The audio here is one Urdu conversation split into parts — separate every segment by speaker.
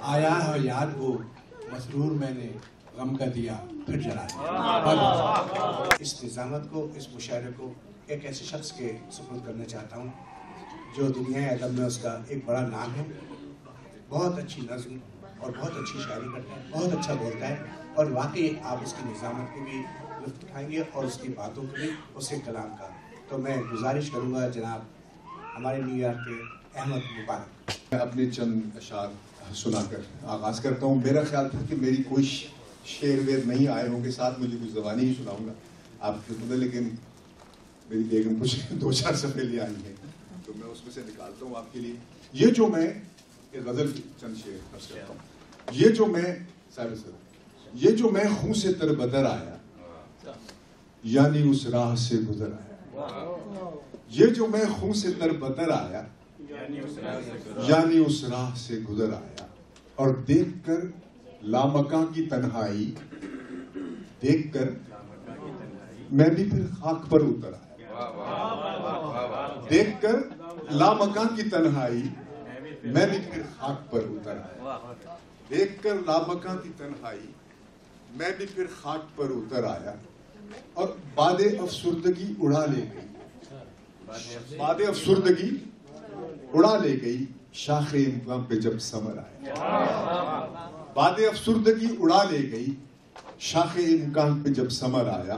Speaker 1: آیا ہے یاد وہ مسرور میں نے غم کا دیا پھر جلا دیا. اس نظامت کو، اس مشاعرے کو ایک ایسے شخص کے سپرد کرنا چاہتا ہوں جو دنیا ادب میں اس کا ایک بڑا نام ہے. بہت اچھی نظم اور بہت اچھی شاعری کرتا ہے، بہت اچھا بولتا ہے، اور واقعی آپ اس کی نظامت کی بھی لطف اٹھائیں گے اور اس کی باتوں کو بھی، اس کے کلام کا. تو میں گزارش کروں گا جناب ہمارے نیو یارک کے احمد مبارک.
Speaker 2: میں اپنے چند اشعار سنا کر آغاز کرتا ہوں. میرا خیال تھا کہ میری کوئی شعر ویر نہیں آئے ہوں گے، ساتھ مجھے کچھ زبانی ہی سناؤں گا آپ کے خود، لیکن میری بیگم کچھ 2-4 صفحے لے آئی ہیں تو میں اس میں سے نکالتا ہوں آپ کے لیے. یہ جو میں غزل کی چند شعر عرض کرتا ہوں. یہ جو میں خون سے تر بدر آیا، یعنی اس راہ سے گزر آیا. یہ جو میں خون سے تر بدر آیا، یعنی اس راہ سے گزر آیا، اور دیکھ کر لامکاں کی تنہائی، دیکھ کر میں بھی پھر خاک پر اتر آیا. دیکھ کر لامکاں کی تنہائی، میں بھی پھر خاک پر اتر آیا. دیکھ کر لامکاں کی تنہائی، میں بھی پھر خاک پر اتر آیا، اور باد افسردگی اڑا لے گئی. باد افسردگی اڑا لے گئی شاخ امکان پہ جب ثمر آیا. باد افسردگی اڑا لے گئی شاخ امکان پہ جب ثمر آیا.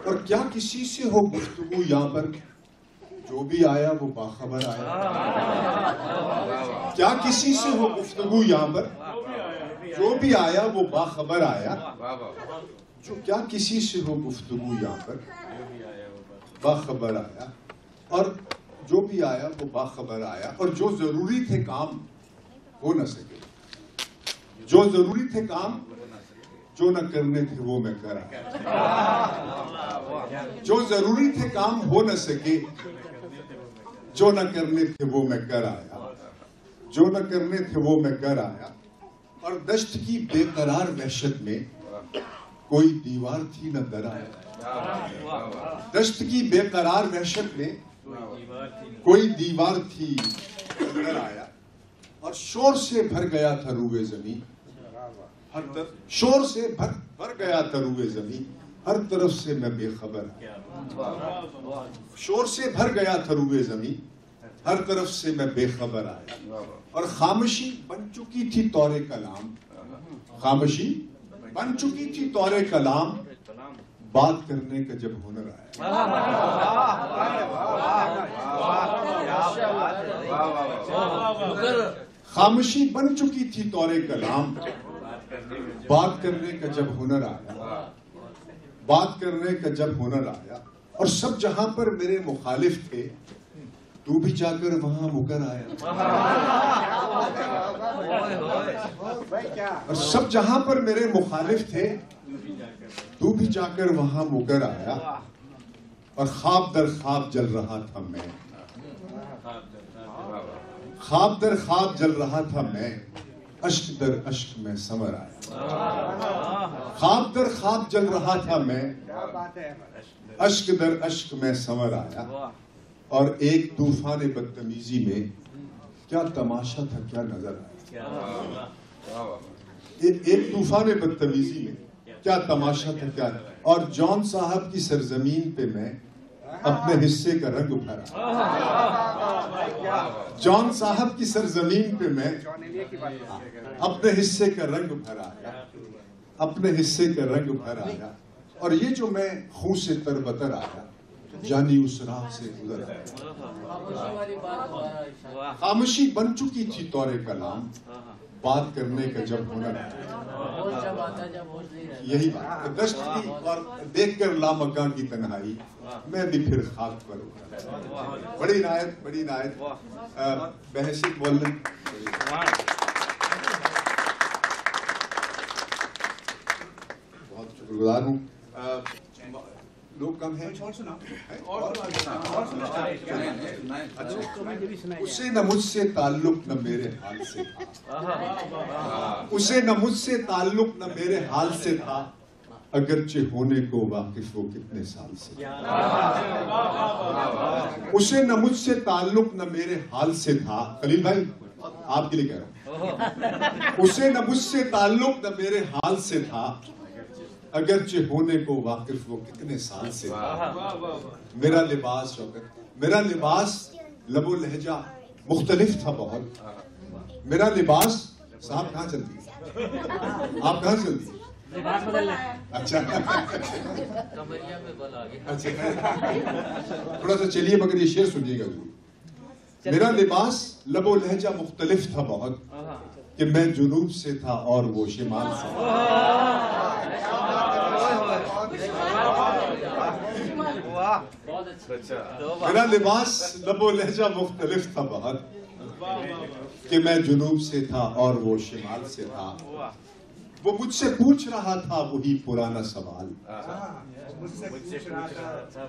Speaker 2: اور کیا کسی سے ہو گفتگو یہاں پر، جو بھی آیا وہ باخبر آیا. کیا کسی سے ہو گفتگو یہاں پر، جو بھی آیا وہ باخبر آیا. جو کیا کسی سے ہو گفتگو یہاں پر باخبر آیا، اور جو بھی آیا وہ باخبر آیا. اور جو ضروری تھے کام ہو نہ سکے، جو ضروری تھے کام جو نہ کرنے تھے وہ میں کر آیا. جو ضروری تھے کام ہو نہ سکے، جو نہ کرنے تھے وہ میں کر آیا. جو نہ کرنے تھے وہ میں کر آیا. اور دشت کی بے قرار وحشت میں کوئی دیوار تھی نہ در آیا. دشت کی بے قرار وحشت میں کوئی دیوار تھی نہ در آیا. اور شور سے بھر گیا تھا روئے زمین، ہر طرف شور سے بھر گیا تھا روئے زمین، ہر طرف سے میں بے خبر آیا. شور سے بھر گیا تھا روئے زمین، ہر طرف سے میں بے خبر آیا. اور خاموشی بن چکی تھی طور کلام، خاموشی بن چکی تھی طور کلام، بات کرنے کا جب ہنر آیا. خاموشی بن چکی تھی طور کلام، بات کرنے کا جب ہنر آیا. بات کرنے کا جب ہنر آیا. اور سب جہاں پر میرے مخالف تھے، تو بھی جا کر وہاں مکر آیا. اور سب جہاں پر میرے مخالف تھے، تو بھی جا کر وہاں مکر آیا. اور خواب در خواب جل رہا تھا میں، خواب در خواب جل رہا تھا میں، اشک در اشک میں سمر آیا. خواب در خواب جل رہا تھا میں، اشک در اشک میں سمر آیا. اور ایک طوفان بدتمیزی میں کیا تماشا تھا، کیا نظر آیا. ایک طوفان بدتمیزی میں کیا تماشا تھا، کیا. اور جان صاحب کی سرزمین پہ میں اپنے حصے کا رنگ بھرا. جان صاحب کی سرزمین پہ میں اپنے حصے کا رنگ بھرا آیا، اپنے حصے کا رنگ بھر آیا. اور یہ جو میں خون سے تر بتر آیا، یعنی اس راہ سے گزر آیا. خاموشی بن چکی تھی طور کلام، بات کرنے کا جب ہنر آیا. یہی بات دشت کی اور دیکھ کر لامکاں کی تنہائی، میں بھی پھر خاک پر اترا. بڑی عنایت، بڑی عنایت. بحیثیت مولن بہت شکر گزار ہوں. لوگ کم ہیں. اسے نہ مجھ سے تعلق نہ میرے حال سے تھا، اسے نہ مجھ سے تعلق نہ میرے حال سے تھا، اگرچہ ہونے کو واقف وہ کتنے سال سے. اسے نہ مجھ سے تعلق نہ میرے حال سے تھا. خلیل بھائی آپ کے لیے کہہ رہا ہوں، اسے نہ مجھ سے تعلق نہ میرے حال سے تھا، اگرچہ ہونے کو واقف وہ کتنے سال سے تھا۔ میرا لباس شوکت، میرا لباس لب و لہجہ مختلف تھا بہت۔ میرا لباس، صاحب کہاں چلتی ہے؟ آپ کہاں چلتی ہے؟ اچھا تھوڑا سا چلیے، مگر یہ شعر سنیے گا ضرور۔ میرا لباس لب و لہجہ مختلف تھا بہت، کہ میں جنوب سے تھا اور وہ شمال سے۔ میرا لباس لب و لہجہ مختلف تھا بہت، کہ میں جنوب سے تھا اور وہ شمال سے تھا۔ وہ مجھ سے پوچھ رہا تھا وہی پرانا سوال،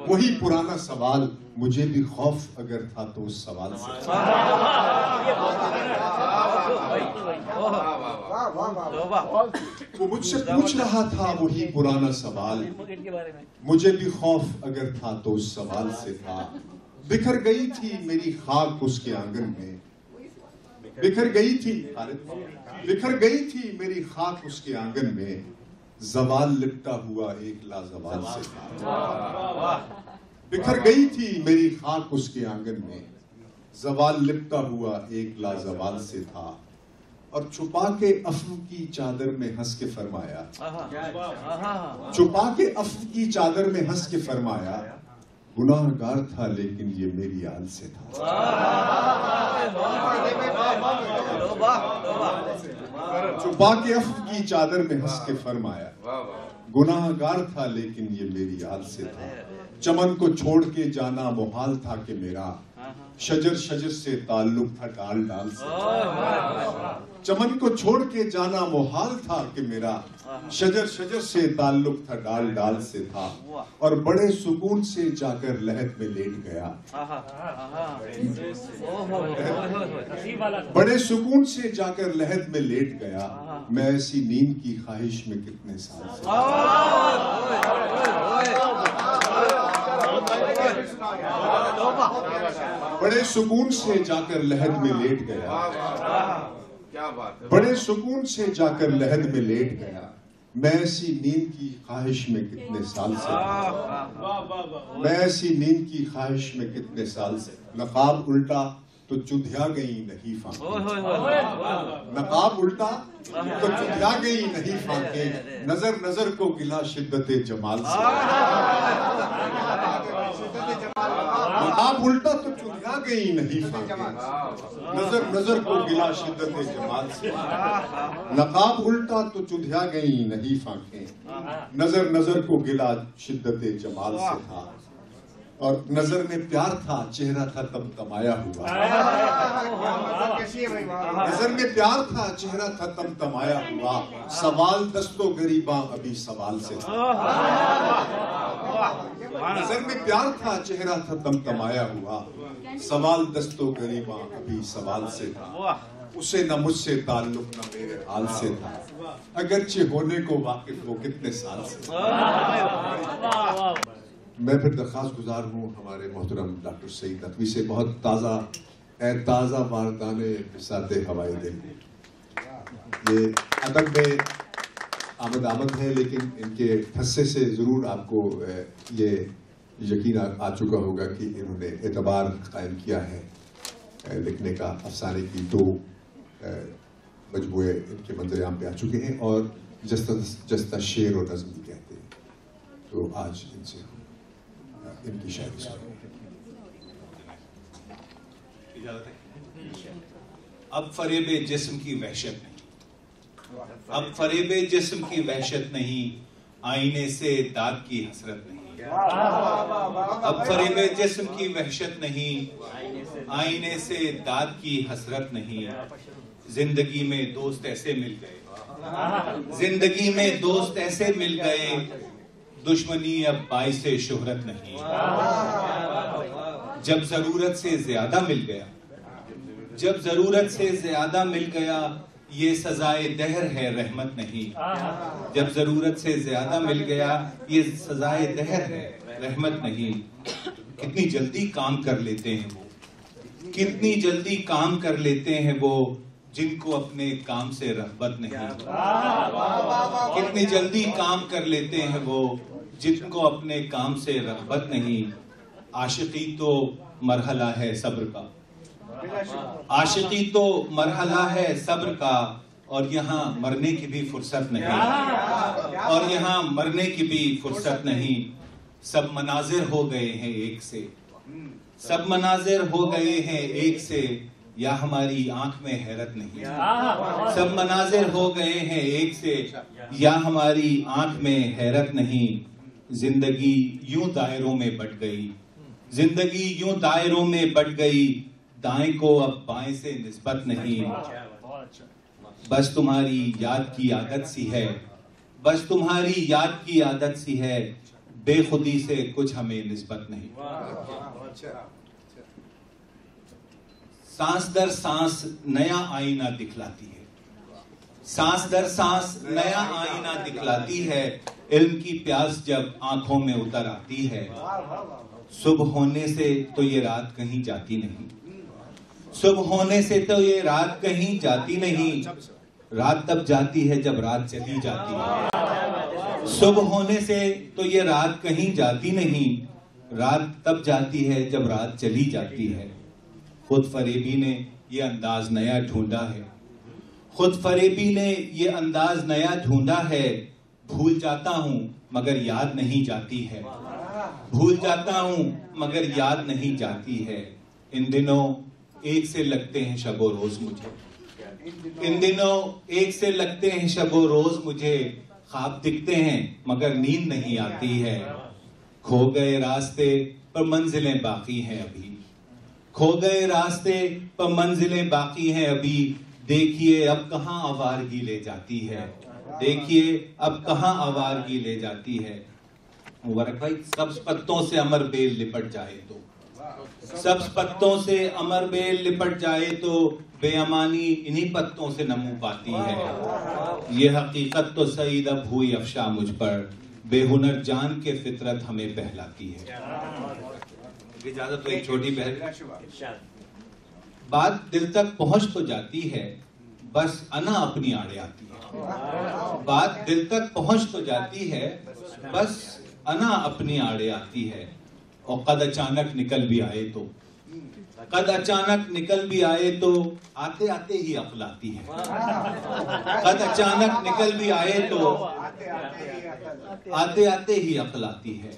Speaker 2: وہی پرانا سوال، مجھے بھی خوف اگر تھا تو اس سوال سے۔ وہ مجھ سے پوچھ رہا تھا وہی پرانا سوال، مجھے بھی خوف اگر تھا تو اس سوال سے تھا۔ بکھر گئی تھی میری خاک اس کے آنگن میں، بکھر گئی تھی، بکھر گئی تھی میری خاک اس کے آنگن میں، زوال لپٹا ہوا ایک لازوال سے تھا۔ بکھر گئی تھی میری خاک اس کے آنگن میں، زوال لپٹا ہوا ایک لازوال سے تھا۔ اور چھپا کے عفو کی چادر میں ہنس کے فرمایا، چھپا کے عفو کی چادر میں ہنس کے فرمایا، گناہ گار تھا لیکن یہ میری آل سے تھا۔ چھپا کے عفو کی چادر میں ہنس کے فرمایا، گناہ گار تھا لیکن یہ میری آل سے تھا۔ چمن کو چھوڑ کے جانا محال تھا کہ میرا، شجر شجر سے تعلق تھا ڈال ڈال سے۔ چمن کو چھوڑ کے جانا محال تھا کہ میرا، شجر شجر سے تعلق تھا ڈال ڈال سے تھا۔ اور بڑے سکون سے جا کر لحد میں لیٹ گیا، بڑے سکون سے جا کر لحد میں لیٹ گیا، میں ایسی نیند کی خواہش میں کتنے سال سے۔ بڑے سکون سے جا کر لحد میں لیٹ گیا، بڑے سکون سے جا کر لحد میں لیٹ گیا، میں ایسی نیند کی خواہش میں کتنے سال سے، میں ایسی نیند کی خواہش میں کتنے سال سے۔ نقاب الٹا تو چندھیا گئی نہیں فانکیں، نقاب الٹا تو چندھیا گئی نہیں فانکیں، نظر نظر کو گلا شدت جمال سے۔ نقاب الٹا تو چندھیا گئی نہیں فانکیں، نظر نظر کو گلا شدت جمال سے۔ نقاب الٹا تو چندھیا گئی نہیں فانکیں، نظر نظر کو گلا شدت جمال سے تھا۔ اور نظر میں پیار تھا چہرہ تھا تمتمایا ہوا، نظر میں پیار تھا چہرہ تھا تمتمایا ہوا، سوال دست و گریباں ابھی سوال سے تھا۔ نظر میں پیار تھا چہرہ تھا تمتمایا ہوا، سوال دست و گریباں ابھی سوال سے تھا۔ اسے نہ مجھ سے تعلق نہ میرے حال سے تھا، اگرچہ ہونے کو واقف وہ کتنے سال سے۔ میں پھر درخواست گزار ہوں ہمارے محترم ڈاکٹر سعید نقوی سے، بہت تازہ اے تازہ واردانے بساط ہوائے دل۔ یہ ادب میں آمد ہے، لیکن ان کے حصے سے ضرور آپ کو یہ یقین آ چکا ہوگا کہ انہوں نے اعتبار قائم کیا ہے لکھنے کا۔ افسانے کی 2 مجموعے ان کے منظر عام پہ آ چکے ہیں، اور جستہ شعر اور نظم بھی کہتے ہیں۔ تو آج ان سے ان کی شاعری سنیں۔
Speaker 3: اب فریب جسم کی وحشت نہیں، اب فریب جسم کی وحشت نہیں، آئینے سے داد کی حسرت نہیں۔ اب فریب جسم کی وحشت نہیں، آئینے سے داد کی حسرت نہیں۔ زندگی میں دوست ایسے مل گئے، زندگی میں دوست ایسے مل گئے، دشمنی اب باعث شہرت نہیں۔ جب ضرورت سے زیادہ مل گیا، جب ضرورت سے زیادہ مل گیا، یہ سزائے دہر ہے رحمت نہیں۔ جب ضرورت سے زیادہ مل گیا، یہ سزائے دہر ہے رحمت نہیں۔ کتنی جلدی کام کر لیتے ہیں وہ، کتنی جلدی کام کر لیتے ہیں وہ، جن کو اپنے کام سے رغبت نہیں. کتنی جلدی کام کر لیتے ہیں وہ جن کو اپنے کام سے رغبت نہیں. عاشقی تو مرحلہ ہے صبر کا, عاشقی تو مرحلہ ہے صبر کا, اور یہاں مرنے کی بھی فرصت نہیں, اور یہاں مرنے کی بھی فرصت نہیں. سب مناظر ہو گئے ہیں ایک سے, سب مناظر ہو گئے ہیں ایک سے, یا ہماری آنکھ میں حیرت نہیں. سب مناظر ہو گئے ہیں ایک سے, یا ہماری آنکھ میں حیرت نہیں. زندگی یوں دائروں میں بٹ گئی, زندگی یوں دائروں میں بٹ گئی, دائیں کو اب بائیں سے نسبت نہیں. بس تمہاری یاد کی عادت سی ہے, بس تمہاری یاد کی عادت سی ہے, بے خودی سے کچھ ہمیں نسبت نہیں. سانس در سانس نیا آئینہ دکھلاتی ہے, سانس در سانس نیا آئینہ دکھلاتی ہے. علم کی پیاس جب آنکھوں میں اتر آتی ہے, صبح ہونے سے تو یہ رات کہیں جاتی نہیں, صبح ہونے سے تو یہ رات کہیں جاتی نہیں. رات تب جاتی ہے جب رات چلی جاتی ہے, صبح ہونے سے تو یہ رات کہیں جاتی نہیں. رات تب جاتی ہے جب رات چلی جاتی ہے. خود فریبی نے یہ انداز نیا ڈھونڈا ہے, خود فریبی نے یہ انداز نیا ڈھونڈا ہے. بھول جاتا ہوں مگر یاد نہیں جاتی ہے, بھول جاتا ہوں مگر یاد نہیں جاتی ہے. ان دنوں ایک سے لگتے ہیں شب و روز مجھے, ان دنوں ایک سے لگتے ہیں شب و روز مجھے. خواب دکھتے ہیں مگر نیند نہیں آتی ہے. کھو گئے راستے پر منزلیں باقی ہیں ابھی, کھو گئے راستے پر منزلیں باقی ہیں ابھی. دیکھیے اب کہاں آوارگی لے جاتی ہے, دیکھیے اب کہاں آوارگی لے جاتی ہے. مبارک بھائی, سبز پتوں سے امر بیل لپٹ جائے تو, سبز پتوں سے امر بیل لپٹ جائے تو, بے امانی انہی پتوں سے نمو پاتی ہے. یہ حقیقت تو سعید اب ہوئی افشا مجھ پر, بے ہنر جان کے فطرت ہمیں بہلاتی ہے. اجازت تو ایک چھوٹی بہن. بات دل تک پہنچ تو جاتی ہے, بس انا اپنی آڑے آتی ہے. بات دل تک پہنچ تو جاتی ہے, بس انا اپنی آڑے آتی ہے. اور قد اچانک نکل بھی آئے تو, قد اچانک نکل بھی آئے تو, آتے آتے ہی عقل آتی ہے. قد اچانک نکل بھی آئے تو, آتے آتے ہی عقل آتی ہے.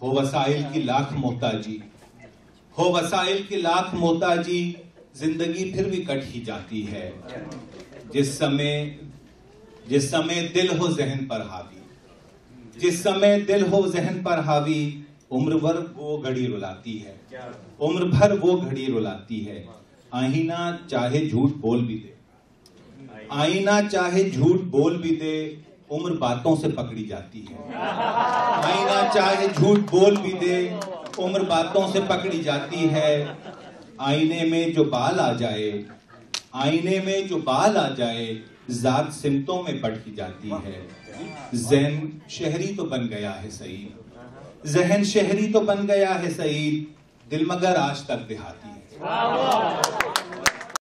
Speaker 3: ہو وسائل کی لاکھ محتاجی, ہو وسائل کی لاکھ محتاجی, زندگی پھر بھی کٹ ہی جاتی ہے. جس سمے دل ہو ذہن پر حاوی, جس سمے دل ہو ذہن پر حاوی, عمر بھر وہ گھڑی رلاتی ہے, عمر بھر وہ گھڑی رلاتی ہے. آئینہ چاہے جھوٹ بول بھی دے, آئینہ چاہے جھوٹ بول بھی دے, عمر باتوں سے پکڑی جاتی ہے. آئینہ چاہے جھوٹ بول بھی دے, عمر باتوں سے پکڑی جاتی ہے. آئینے میں جو بال آ جائے, آئینے میں جو بال آ جائے, ذات سمتوں میں بٹ کی جاتی ہے. ذہن شہری تو بن گیا ہے سعید, ذہن شہری تو بن گیا ہے سعید, دل مگر آج تک دیہاتی ہے.